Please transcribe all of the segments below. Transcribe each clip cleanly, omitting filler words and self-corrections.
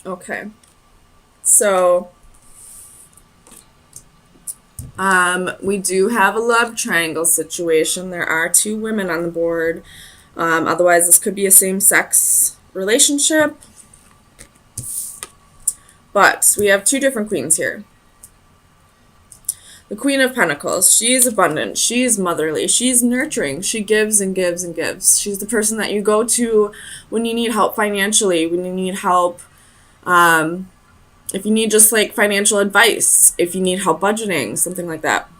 Okay. So, we do have a love triangle situation. There are two women on the board. Otherwise, this could be a same-sex relationship. But we have two different queens here. The Queen of Pentacles, she's abundant, she's motherly, she's nurturing, she gives and gives and gives. She's the person that you go to when you need help financially, when you need help, if you need just like financial advice, if you need help budgeting, something like that.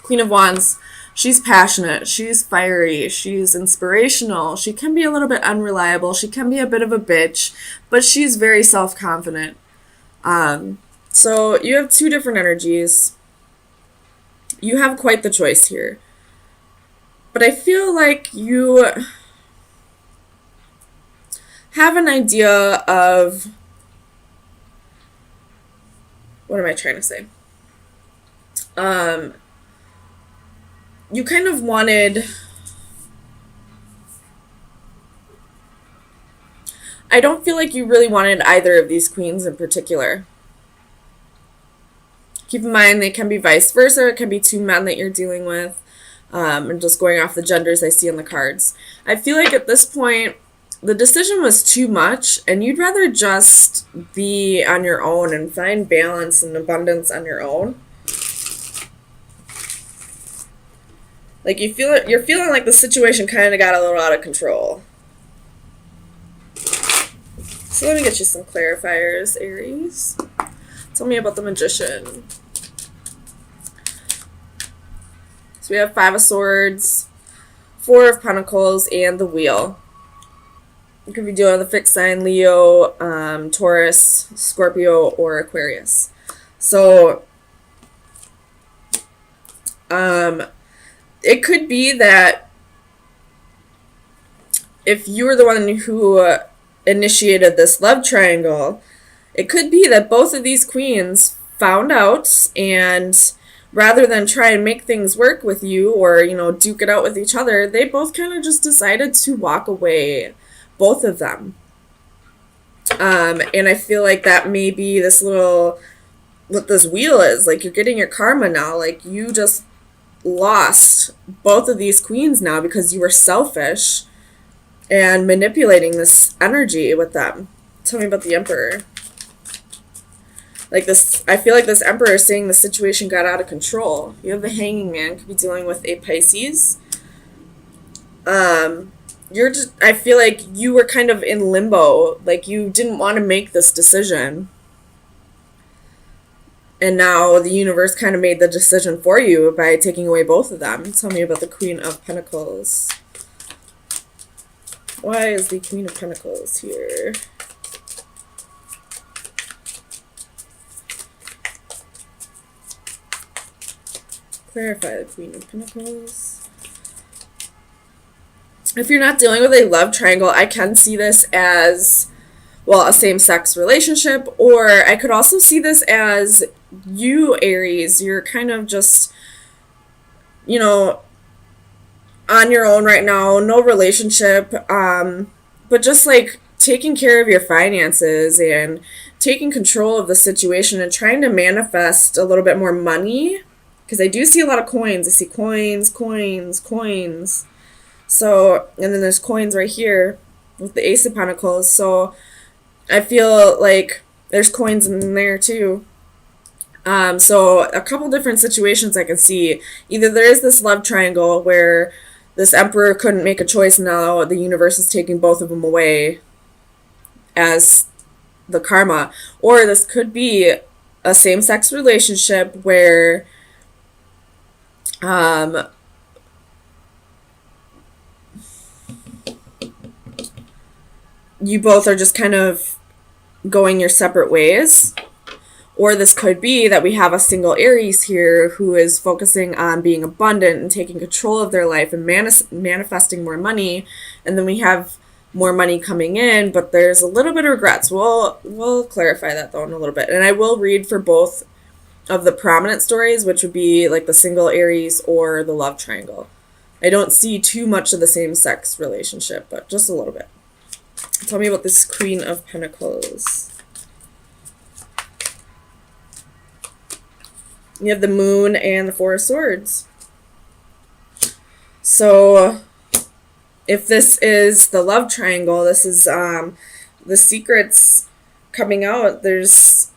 Queen of Wands, she's passionate, she's fiery, she's inspirational, she can be a little bit unreliable, she can be a bit of a bitch, but she's very self-confident. So you have two different energies. You have quite the choice here. But I feel like you have an idea of, what am I trying to say? You kind of wanted, I don't feel like you really wanted either of these queens in particular. Keep in mind, they can be vice versa. It can be two men that you're dealing with. And just going off the genders I see on the cards. I feel like at this point, the decision was too much, and you'd rather just be on your own and find balance and abundance on your own. Like you're feeling like the situation kind of got a little out of control. So let me get you some clarifiers, Aries. Tell me about the Magician. So we have Five of Swords, Four of Pentacles, and the Wheel. You could be dealing with a fixed sign, Leo, Taurus, Scorpio, or Aquarius. So, it could be that if you were the one who initiated this love triangle, it could be that both of these queens found out, and rather than try and make things work with you or, duke it out with each other, they both kind of just decided to walk away, both of them. And I feel like that may be what this wheel is. Like, you're getting your karma now. Like, you just lost both of these queens now because you were selfish and manipulating this energy with them. Tell me about the Emperor. Like this, I feel like this Emperor is saying the situation got out of control. You have the Hanging Man, could be dealing with a Pisces. I feel like you were kind of in limbo. Like, you didn't want to make this decision. And now the universe kind of made the decision for you by taking away both of them. Tell me about the Queen of Pentacles. Why is the Queen of Pentacles here? Clarify the Queen of Pentacles. If you're not dealing with a love triangle, I can see this as, well, a same-sex relationship, or I could also see this as you, Aries. You're kind of just, on your own right now, no relationship, but just like taking care of your finances and taking control of the situation and trying to manifest a little bit more money. Because I do see a lot of coins. I see coins, coins, coins. So, and then there's coins right here with the Ace of Pentacles. So I feel like there's coins in there too. So a couple different situations I can see. Either there is this love triangle where this Emperor couldn't make a choice, and now the universe is taking both of them away as the karma. Or this could be a same-sex relationship where you both are just kind of going your separate ways. Or this could be that we have a single Aries here who is focusing on being abundant and taking control of their life and manifesting more money. And then we have more money coming in, but there's a little bit of regrets. We'll clarify that though in a little bit. And I will read for both of the prominent stories, which would be like the single Aries or the love triangle. I don't see too much of the same-sex relationship, but just a little bit. Tell me about this Queen of Pentacles. You have the Moon and the Four of Swords. So if this is the love triangle, this is the secrets coming out. There's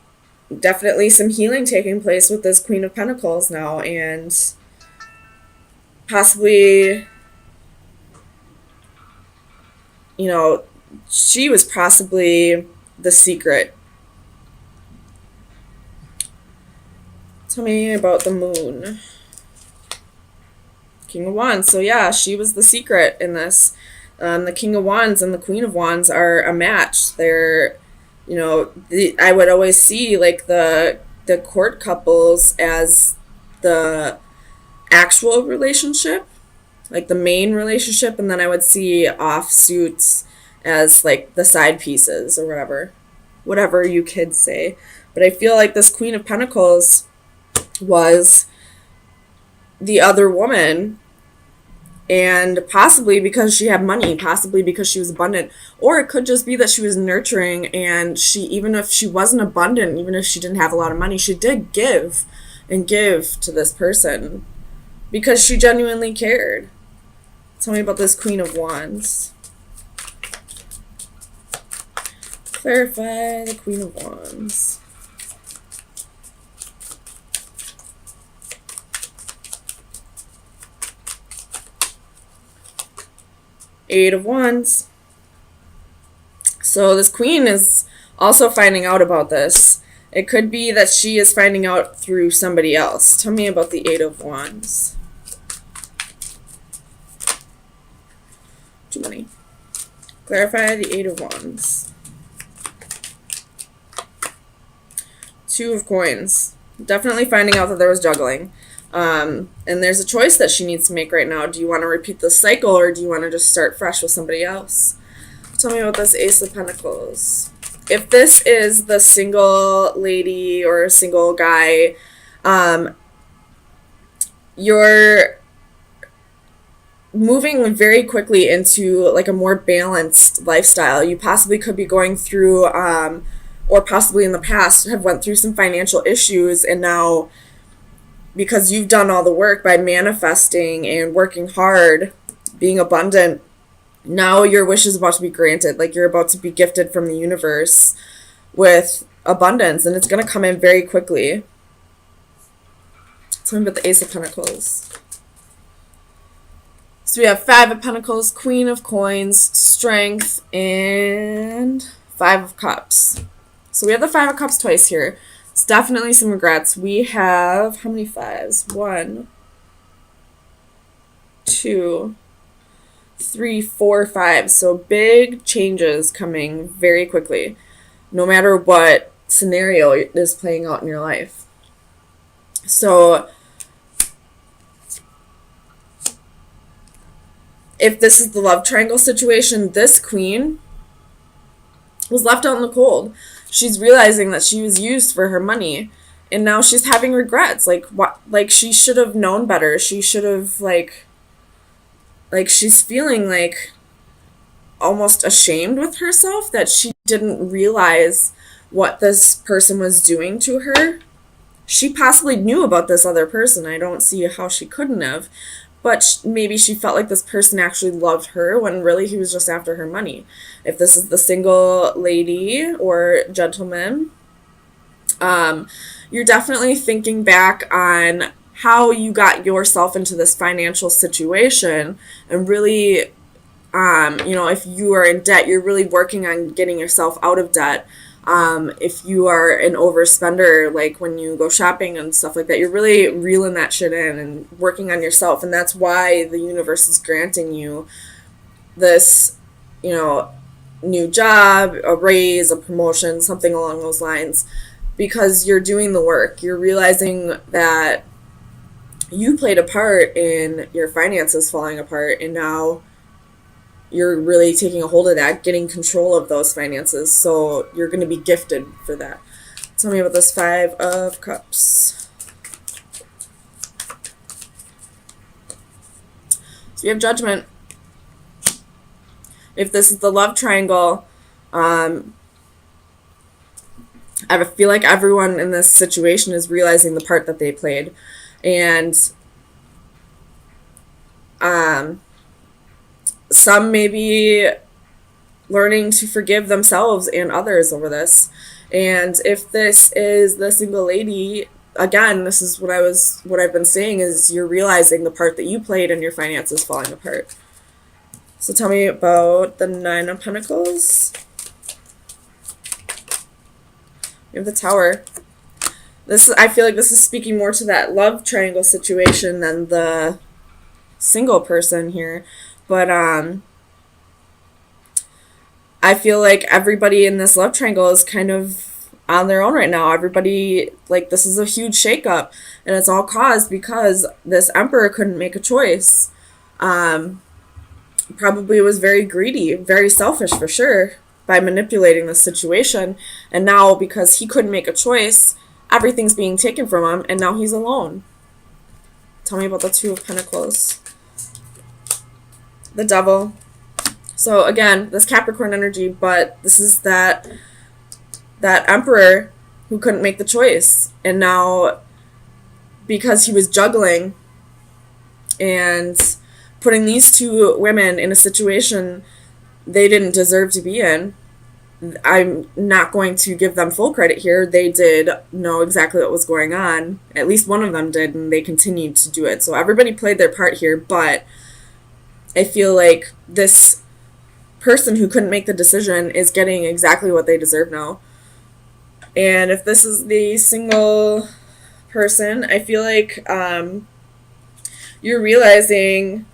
definitely some healing taking place with this Queen of Pentacles now, and possibly, you know, she was possibly the secret. Tell me about the Moon. King of Wands. So yeah, she was the secret in this. The King of Wands and the Queen of Wands are a match. They're, I would always see like the court couples as the actual relationship, like the main relationship, and then I would see offsuits as like the side pieces or whatever you kids say. But I feel like this Queen of Pentacles was the other woman, and possibly because she had money, possibly because she was abundant, or it could just be that she was nurturing, and she, even if she wasn't abundant, even if she didn't have a lot of money, she did give and give to this person because she genuinely cared. Tell me about this Queen of Wands. Clarify the Queen of Wands. Eight of Wands. So this queen is also finding out about this. It could be that she is finding out through somebody else. Tell me about the Eight of Wands. Too many. Clarify the Eight of Wands. Two of Coins. Definitely finding out that there was juggling. And there's a choice that she needs to make right now. Do you want to repeat the cycle, or do you want to just start fresh with somebody else? Tell me about this Ace of Pentacles. If this is the single lady or a single guy, you're moving very quickly into like a more balanced lifestyle. You possibly could be going through, or possibly in the past have went through some financial issues, and now, because you've done all the work by manifesting and working hard, being abundant, now your wish is about to be granted. Like, you're about to be gifted from the universe with abundance, and it's going to come in very quickly. Tell me about the Ace of Pentacles. So we have Five of Pentacles, Queen of Coins, Strength, and Five of Cups. So we have the Five of Cups twice here. It's definitely some regrets. We have, how many fives? 1, 2, 3, 4, 5. So big changes coming very quickly, no matter what scenario is playing out in your life. So if this is the love triangle situation, this queen was left out in the cold. She's realizing that she was used for her money, and now she's having regrets. Like, what? Like, she should have known better. She should have, like she's feeling like almost ashamed with herself that she didn't realize what this person was doing to her. She possibly knew about this other person. I don't see how she couldn't have. But maybe she felt like this person actually loved her when really he was just after her money. If this is the single lady or gentleman, you're definitely thinking back on how you got yourself into this financial situation, and really, if you are in debt, you're really working on getting yourself out of debt. If you are an overspender, like when you go shopping and stuff like that, you're really reeling that shit in and working on yourself. And that's why the universe is granting you this, new job, a raise, a promotion, something along those lines, because you're doing the work. You're realizing that you played a part in your finances falling apart, and now you're really taking a hold of that, getting control of those finances. So you're going to be gifted for that. Tell me about this Five of Cups. So you have Judgment. If this is the love triangle, I feel like everyone in this situation is realizing the part that they played. And some may be learning to forgive themselves and others over this. And if this is the single lady, again, this is what I've been saying is you're realizing the part that you played in your finances falling apart. So tell me about the Nine of Pentacles. You have the Tower. I feel like this is speaking more to that love triangle situation than the single person here. But I feel like everybody in this love triangle is kind of on their own right now. Everybody, like, this is a huge shakeup, and it's all caused because this Emperor couldn't make a choice. Probably was very greedy, very selfish for sure, by manipulating the situation. And now, because he couldn't make a choice, everything's being taken from him, and now he's alone. Tell me about the Two of Pentacles. The Devil. So again, this Capricorn energy, but this is that Emperor who couldn't make the choice. And now, because he was juggling and putting these two women in a situation they didn't deserve to be in, I'm not going to give them full credit here. They did know exactly what was going on. At least one of them did, and they continued to do it. So everybody played their part here, but I feel like this person who couldn't make the decision is getting exactly what they deserve now. And if this is the single person, I feel like you're realizing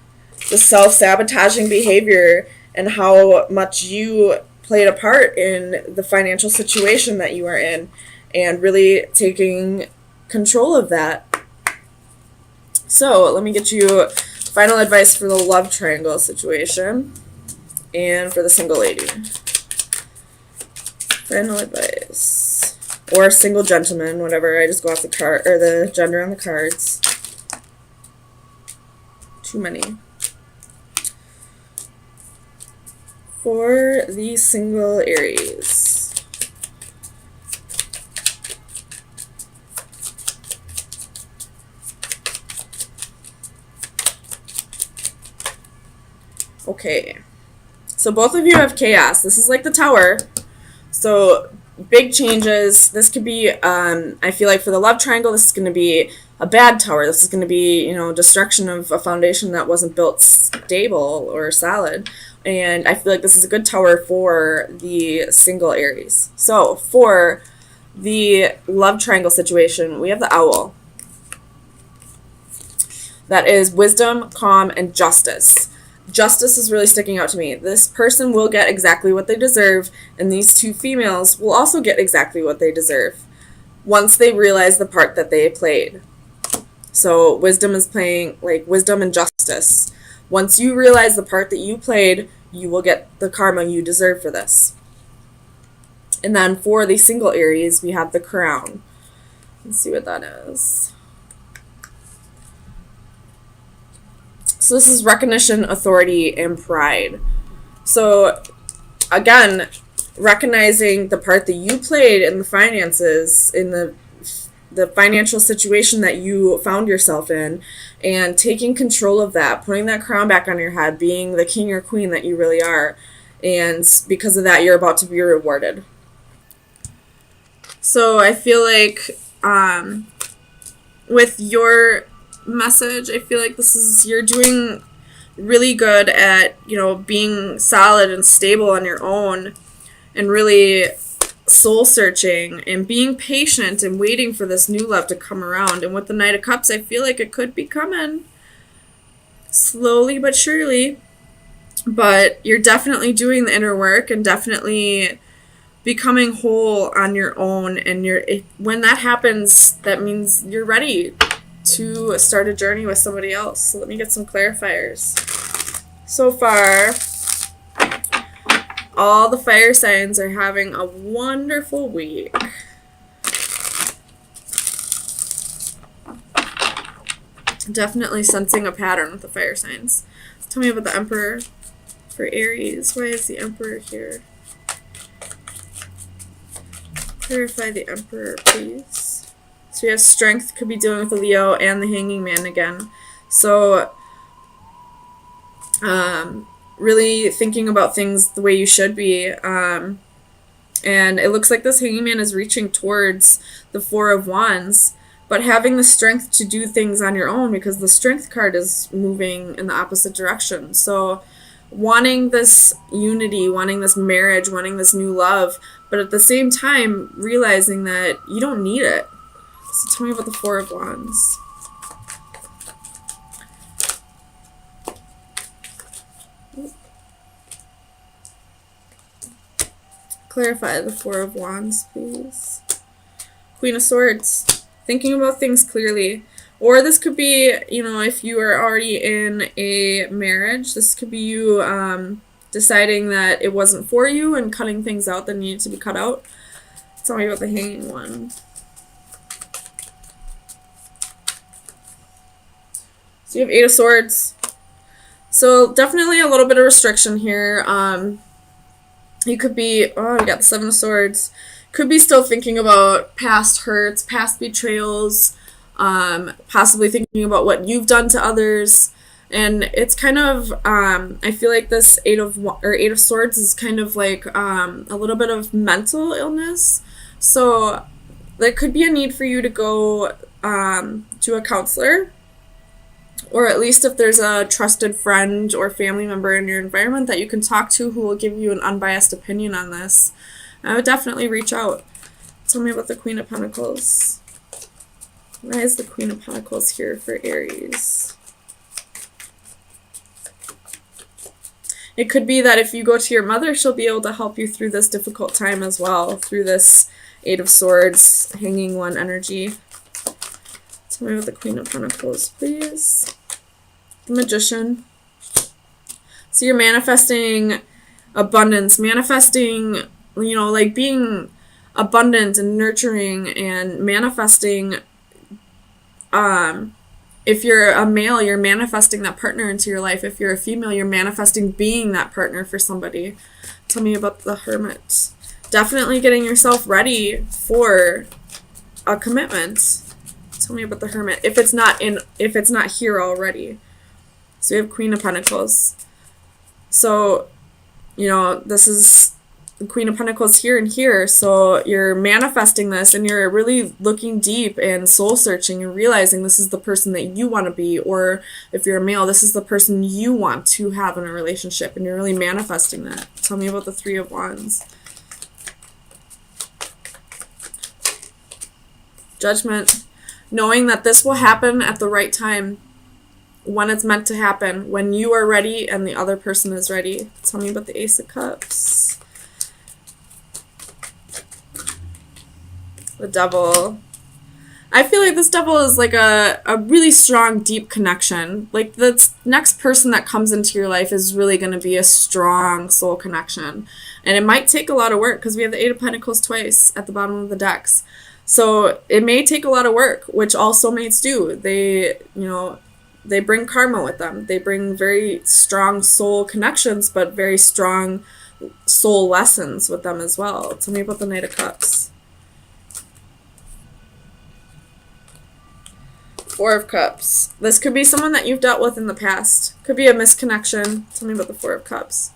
the self-sabotaging behavior and how much you played a part in the financial situation that you are in, and really taking control of that. So let me get you final advice for the love triangle situation and for the single lady. Final advice. Or single gentleman, whatever. I just go off the card, or the gender on the cards. Too many. For the single Aries. Okay. So both of you have chaos. This is like the Tower. So big changes. This could be, I feel like for the love triangle, this is going to be a bad Tower. This is going to be, destruction of a foundation that wasn't built stable or solid. And I feel like this is a good Tower for the single Aries. So for the love triangle situation, we have the Owl. That is wisdom, calm, and justice. Justice is really sticking out to me. This person will get exactly what they deserve, and these two females will also get exactly what they deserve once they realize the part that they played. So wisdom is playing, like, wisdom and justice. Once you realize the part that you played, you will get the karma you deserve for this. And then for the single Aries, we have the Crown. Let's see what that is. So this is recognition, authority, and pride. So again, recognizing the part that you played in the finances, in the financial situation that you found yourself in, and taking control of that, putting that crown back on your head, being the king or queen that you really are. And because of that, you're about to be rewarded. So I feel like with your message, I feel like you're doing really good at, being solid and stable on your own, and really soul searching and being patient and waiting for this new love to come around. And with the Knight of Cups, I feel like it could be coming slowly but surely. But you're definitely doing the inner work and definitely becoming whole on your own. And when that happens, that means you're ready to start a journey with somebody else. So let me get some clarifiers. So far, all the fire signs are having a wonderful week. Definitely sensing a pattern with the fire signs. Tell me about the Emperor for Aries. Why is the Emperor here? Clarify the Emperor, please. So we have Strength, could be dealing with the Leo, and the Hanging Man again. So, really thinking about things the way you should be. And it looks like this Hanging Man is reaching towards the Four of Wands, but having the strength to do things on your own, because the Strength card is moving in the opposite direction. So wanting this unity, wanting this marriage, wanting this new love, but at the same time realizing that you don't need it. So tell me about the Four of Wands. Clarify the Four of Wands, please. Queen of Swords. Thinking about things clearly. Or this could be, you know, if you are already in a marriage, this could be you deciding that it wasn't for you and cutting things out that needed to be cut out. Tell me about the Hanging one. So you have Eight of Swords. So definitely a little bit of restriction here. You could be, oh, you got the Seven of Swords. Could be still thinking about past hurts, past betrayals, possibly thinking about what you've done to others. And it's kind of, I feel like this Eight of Swords is kind of like a little bit of mental illness. So there could be a need for you to go to a counselor, or at least if there's a trusted friend or family member in your environment that you can talk to who will give you an unbiased opinion on this. I would definitely reach out. Tell me about the Queen of Pentacles. Why is the Queen of Pentacles here for Aries? It could be that if you go to your mother, she'll be able to help you through this difficult time as well, through this Eight of Swords, Hanging One energy. Tell me about the Queen of Pentacles, please. The Magician. So you're manifesting abundance, manifesting, you know, like being abundant and nurturing and manifesting. If you're a male, you're manifesting that partner into your life. If you're a female, you're manifesting being that partner for somebody. Tell me about the Hermit. Definitely getting yourself ready for a commitment. Tell me about the Hermit. If it's not here already. So we have Queen of Pentacles. So, you know, this is the Queen of Pentacles here and here. So you're manifesting this and you're really looking deep and soul searching and realizing this is the person that you want to be. Or if you're a male, this is the person you want to have in a relationship, and you're really manifesting that. Tell me about the Three of Wands. Judgment. Knowing that this will happen at the right time, when it's meant to happen, when you are ready and the other person is ready. Tell me about the Ace of Cups. The Devil. I feel like this Devil is like a really strong, deep connection. Like the next person that comes into your life is really going to be a strong soul connection. And it might take a lot of work because we have the Eight of Pentacles twice at the bottom of the decks. So it may take a lot of work, which all soulmates do. They bring karma with them. They bring very strong soul connections, but very strong soul lessons with them as well. Tell me about the Knight of Cups. Four of Cups. This could be someone that you've dealt with in the past. Could be a misconnection. Tell me about the Four of Cups.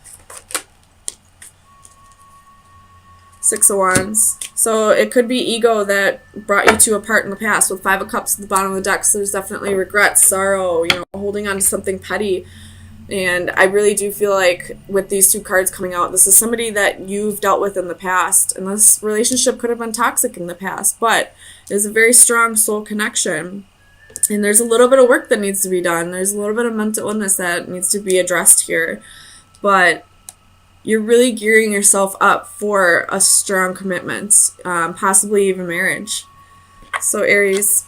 Six of Wands. So it could be ego that brought you to a part in the past. With Five of Cups at the bottom of the deck, so there's definitely regret, sorrow, you know, holding on to something petty. And I really do feel like with these two cards coming out, this is somebody that you've dealt with in the past. And this relationship could have been toxic in the past, but it is a very strong soul connection. And there's a little bit of work that needs to be done. There's a little bit of mental illness that needs to be addressed here. But you're really gearing yourself up for a strong commitment, possibly even marriage. So Aries,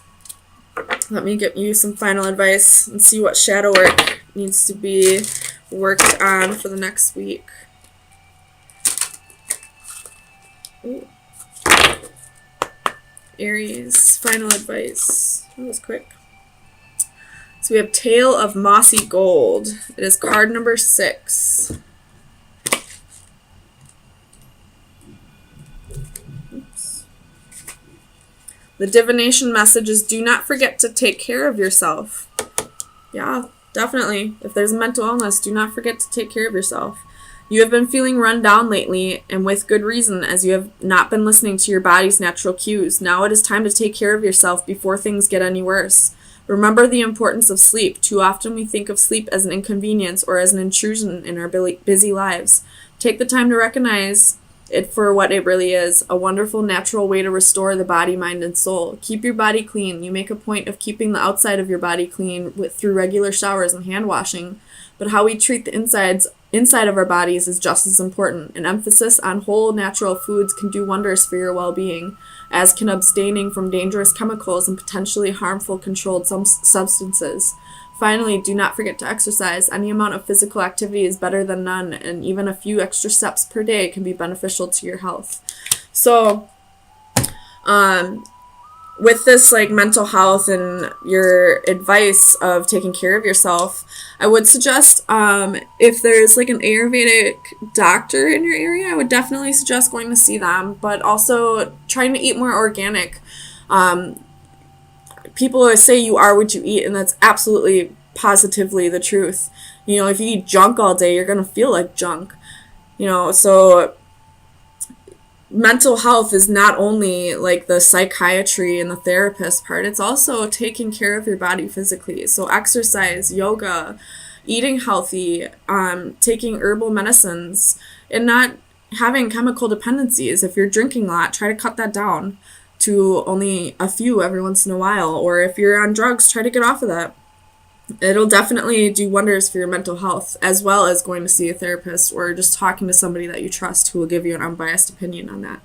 let me give you some final advice and see what shadow work needs to be worked on for the next week. Ooh. Aries, final advice. That was quick. So we have Tale of Mossy Gold. It is card number 6. Oops. The divination message is do not forget to take care of yourself. Yeah, definitely. If there's a mental illness, do not forget to take care of yourself. You have been feeling run down lately, and with good reason, as you have not been listening to your body's natural cues. Now it is time to take care of yourself before things get any worse. Remember the importance of sleep. Too often we think of sleep as an inconvenience or as an intrusion in our busy lives. Take the time to recognize it for what it really is, a wonderful natural way to restore the body, mind, and soul. Keep your body clean. You make a point of keeping the outside of your body clean through regular showers and hand washing, but how we treat the inside of our bodies is just as important. An emphasis on whole natural foods can do wonders for your well-being, as can abstaining from dangerous chemicals and potentially harmful controlled substances. Finally, do not forget to exercise. Any amount of physical activity is better than none, and even a few extra steps per day can be beneficial to your health. So, with this like mental health and your advice of taking care of yourself, I would suggest if there's like an Ayurvedic doctor in your area, I would definitely suggest going to see them, but also trying to eat more organic. People always say you are what you eat, and that's absolutely positively the truth. You know, if you eat junk all day, you're going to feel like junk. You know, so mental health is not only like the psychiatry and the therapist part, it's also taking care of your body physically. So exercise, yoga, eating healthy, taking herbal medicines, and not having chemical dependencies. If you're drinking a lot, try to cut that down to only a few every once in a while. Or if you're on drugs, try to get off of that. It'll definitely do wonders for your mental health, as well as going to see a therapist or just talking to somebody that you trust who will give you an unbiased opinion on that.